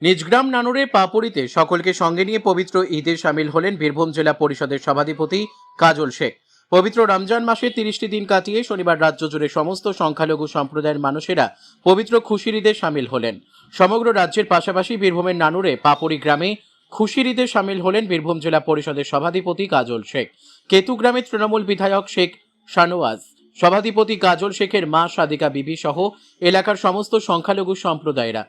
নিজগ্রাম নানুরে পাপড়িতে সকলকে সঙ্গে নিয়ে পবিত্র ঈদে সামিল হলেন বীরভূম জেলা পরিষদের সভাধিপতি কাজল শেখ। পবিত্র রমজান মাসে 30টি দিন কাটিয়ে শনিবার রাজ্য জুড়ে সমস্ত সংখ্যালঘু সম্প্রদায়ের মানুষেরা পবিত্র খুশির ঈদে সামিল হলেন। সমগ্র রাজ্যের পাশাপাশি বীরভূমের নানুরে পাপড়ি গ্রামে খুশির ঈদে সামিল হলেন বীরভূম জেলা পরিষদের সভাধিপতি কাজল শেখ। কেতু গ্রামে তৃণমূল বিধায়ক শেখ শানওয়াজ, সভাধিপতি কাজল শেখের মা সাদিকা বিবি সহ এলাকার সমস্ত সংখ্যালঘু সম্প্রদায়েরা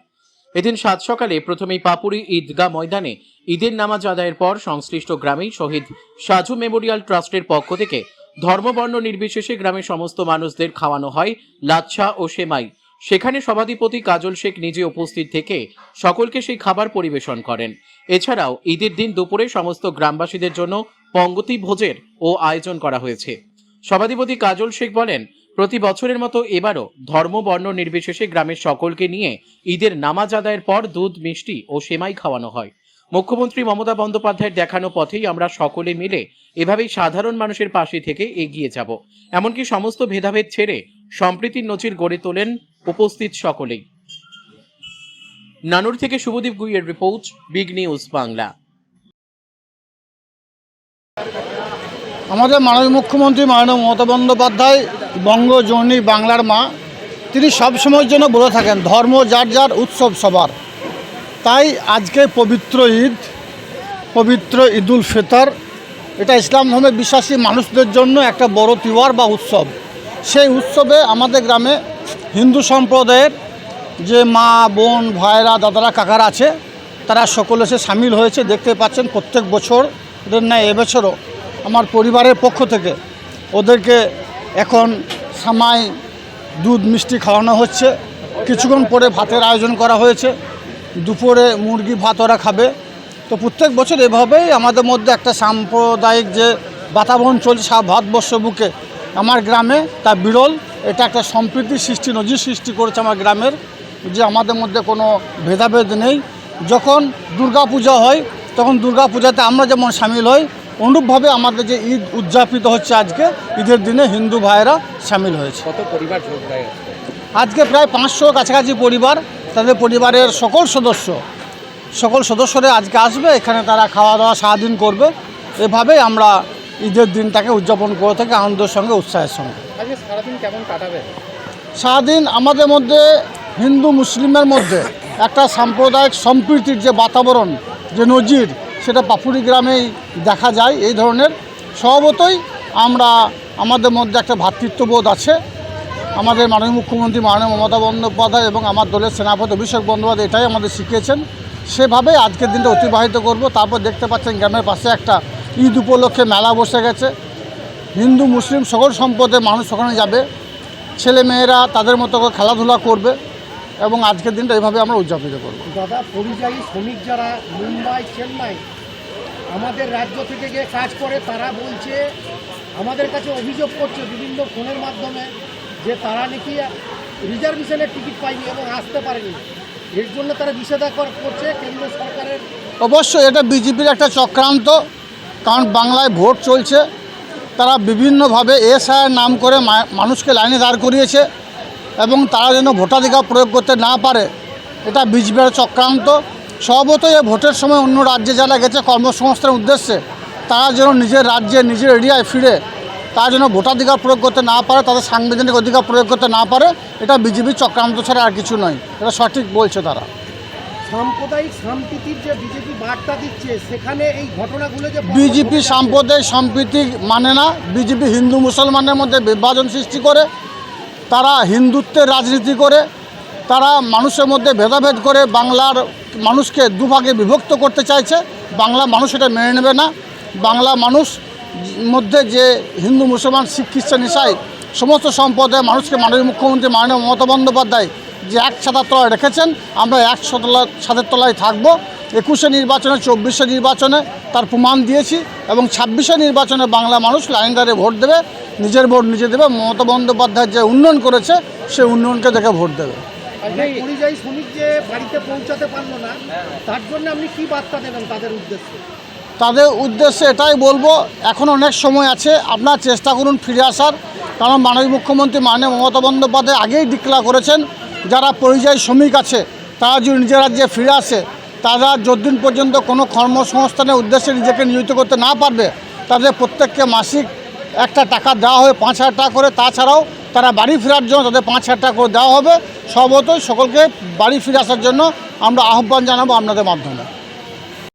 এদিন সাত সকালে প্রথমেই পাপুরি ঈদগাহ ময়দানে ঈদের নামাজ আদায়ের পর সংশ্লিষ্ট গ্রামেই শহীদ সাজু মেমোরিয়াল ট্রাস্টের পক্ষ থেকে ধর্মবর্ণ নির্বিশেষে গ্রামের সমস্ত মানুষদের খাওয়ানো হয় লাচ্ছা ও সেমাই। সেখানে সভাধিপতি কাজল শেখ নিজে উপস্থিত থেকে সকলকে সেই খাবার পরিবেশন করেন। এছাড়াও ঈদের দিন দুপুরে সমস্ত গ্রামবাসীদের জন্য পঙ্গতি ভোজের ও আয়োজন করা হয়েছে। সভাধিপতি কাজল শেখ বলেন, প্রতি বছরের মতো এবারও ধর্ম বর্ণ নির্বিশেষে গ্রামের সকলকে নিয়ে ঈদের নামাজ আদায়ের পর দুধ, মিষ্টি ও সেমাই খাওয়ানো হয়। মুখ্যমন্ত্রী মমতা বন্দ্যোপাধ্যায়ের দেখানো পথেই আমরা সকলে মিলে এভাবেই সাধারণ মানুষের পাশে থেকে এগিয়ে যাব। এমনকি সমস্ত ভেদাভেদ ছেড়ে সম্প্রীতির নজির গড়ে তোলেন উপস্থিত সকলেই। নানুর থেকে শুভদীপ গুইয়ের রিপোর্ট, বিগ নিউজ বাংলা। আমাদের মাননীয় মুখ্যমন্ত্রী মাননীয় মমতা বন্দ্যোপাধ্যায় বঙ্গজননী বাংলার মা, তিনি সবসময়ের জন্য বলে থাকেন ধর্ম যার যার, উৎসব সবার। তাই আজকে পবিত্র ঈদ, পবিত্র ঈদুল ফিতর, এটা ইসলাম ধর্মে বিশ্বাসী মানুষদের জন্য একটা বড় তিওয়ার বা উৎসব। সেই উৎসবে আমাদের গ্রামে হিন্দু সম্প্রদায়ের যে মা, বোন, ভাইরা, দাদারা, কাকারা আছে, তারা সকলে এসে সামিল হয়েছে। দেখতে পাচ্ছেন প্রত্যেক বছর ওদের ন্যায় এবছরও আমার পরিবারের পক্ষ থেকে ওদেরকে এখন সামাই, দুধ, মিষ্টি খাওয়ানো হচ্ছে। কিছুক্ষণ পরে ভাতের আয়োজন করা হয়েছে, দুপুরে মুরগি ভাত ওরা খাবে। তো প্রত্যেক বছর এভাবেই আমাদের মধ্যে একটা সাম্প্রদায়িক যে বাতাবরণ চলছে সারা ভারতবর্ষ বুকে, আমার গ্রামে তা বিরল। এটা একটা সম্প্রীতি সৃষ্টি, নজির সৃষ্টি করেছে আমার গ্রামের, যে আমাদের মধ্যে কোনো ভেদাভেদ নেই। যখন দুর্গা পূজা হয় তখন দুর্গা পূজাতে আমরা যেমন সামিল হই, অনুরূপভাবে আমাদের যে ঈদ উদযাপিত হচ্ছে আজকে, ঈদের দিনে হিন্দু ভাইয়েরা সামিল হয়েছে। কত পরিবার যোগ দেয় আজকে? প্রায় 500 কাছাকাছি পরিবার, তাদের পরিবারের সকল সদস্যরা আজকে আসবে এখানে, তারা খাওয়া দাওয়া সারাদিন করবে। এভাবেই আমরা ঈদের দিনটাকে উদযাপন করে থাকি আনন্দের সঙ্গে, উৎসাহের সঙ্গে। আজকে সারাদিন কেমন কাটাবে? সারাদিন আমাদের মধ্যে হিন্দু মুসলিমের মধ্যে একটা সাম্প্রদায়িক সম্প্রীতির যে বাতাবরণ, যে নজির, সেটা পাপুরি গ্রামেই দেখা যায়। এই ধরনের স্বভাবতই আমাদের মধ্যে একটা ভ্রাতৃত্ববোধ আছে। আমাদের মাননীয় মুখ্যমন্ত্রী মাননীয় মমতা বন্দ্যোপাধ্যায় এবং আমার দলের সেনাপতি অভিষেক বন্দ্যোপাধ্যায় এটাই আমাদের শিখিয়েছেন। সেভাবেই আজকের দিনটা অতিবাহিত করব। তারপর দেখতে পাচ্ছেন গ্রামের পাশে একটা ঈদ উপলক্ষে মেলা বসে গেছে। হিন্দু মুসলিম সকল সম্প্রদায়ের মানুষ ওখানে যাবে, ছেলে মেয়েরা তাদের মতো করে খেলাধুলা করবে এবং আজকের দিনটা এইভাবে আমরা উদযাপিত করব। দাদা, পরিযায়ী শ্রমিক যারা মুম্বাই, চেন্নাই আমাদের রাজ্য থেকে গিয়ে কাজ করে, তারা বলছে, আমাদের কাছে অভিযোগ করছে বিভিন্ন ফোনের মাধ্যমে, যে তারা নাকি রিজার্ভেশনের টিকিট পায়নি এবং আসতে পারেনি। এর জন্য তারা নিষেধাজ্ঞা করছে কেন্দ্র সরকারের। অবশ্যই এটা বিজেপির একটা চক্রান্ত, কারণ বাংলায় ভোট চলছে। তারা বিভিন্নভাবে এসআইয়ের নাম করে মানুষকে লাইনে দাঁড় করিয়েছে এবং তারা যেন ভোটাধিকার প্রয়োগ করতে না পারে, এটা বিজেপির চক্রান্ত। স্বভাবতই ভোটের সময় অন্য রাজ্যে যারা গেছে কর্মসংস্থানের উদ্দেশ্যে, তারা যেন নিজের রাজ্যে, নিজের এরিয়ায় ফিরে তারা যেন ভোটাধিকার প্রয়োগ করতে না পারে, তাদের সাংবিধানিক অধিকার প্রয়োগ করতে না পারে, এটা বিজেপির চক্রান্ত ছাড়া আর কিছু নয়। এটা সঠিক বলছে তারা। সাম্প্রদায়িক সম্প্রীতির যে বিজেপি বার্তা দিচ্ছে, সেখানে এই ঘটনাগুলো যে বিজেপি সাম্প্রদায়িক সম্প্রীতি মানে না। বিজেপি হিন্দু মুসলমানের মধ্যে বিভাজন সৃষ্টি করে, তারা হিন্দুত্বের রাজনীতি করে, তারা মানুষের মধ্যে ভেদাভেদ করে বাংলার মানুষকে দুভাগে বিভক্ত করতে চাইছে। বাংলা মানুষ এটা মেনে নেবে না। বাংলা মানুষ মধ্যে যে হিন্দু মুসলমান, শিখ, খ্রিস্টান, ইসাই সমস্ত সম্প্রদায়ের মানুষকে মাননীয় মুখ্যমন্ত্রী মাননীয় মমতা বন্দ্যোপাধ্যায় যে এক ছাতার তলায় রেখেছেন, আমরা এক ছাদের তলায় থাকবো। 21শে নির্বাচনে, 24শে নির্বাচনে তার প্রমাণ দিয়েছি এবং 26শে নির্বাচনে বাংলা মানুষ লাইন দাঁড়িয়ে ভোট দেবে, নিজের ভোট নিজে দেবে। মমতা বন্দ্যোপাধ্যায় যে উন্নয়ন করেছে, সেই উন্নয়নকে দেখে ভোট দেবে। পরিযায়ী শ্রমিক যে বাড়িতে পৌঁছাতে পারলো না, তার জন্য আপনি কি বার্তা দেবেন তাদের উদ্দেশ্যে? তাদের উদ্দেশ্যে এটাই বলবো, এখন অনেক সময় আছে, আপনারা চেষ্টা করুন ফিরে আসার। কারণ মাননীয় মুখ্যমন্ত্রী মাননীয় মমতা বন্দ্যোপাধ্যায় আগেই ডিক্লেয়ার করেছেন, যারা পরিযায়ী শ্রমিক আছে তারা যদি নিজের রাজ্যে ফিরে আসে, তারা যতদিন পর্যন্ত কোনো কর্মসংস্থানের উদ্দেশ্যে নিজেকে নিয়োজিত করতে না পারবে, তাদের প্রত্যেককে মাসিক একটা টাকা দেওয়া হবে 5,000 টাকা করে। তাছাড়াও তারা বাড়ি ফেরার জন্য তাদের 5,000 টাকা করে দেওয়া হবে। সর্বতই সকলকে বাড়ি ফিরে আসার জন্য আমরা আহ্বান জানাবো আপনাদের মাধ্যমে।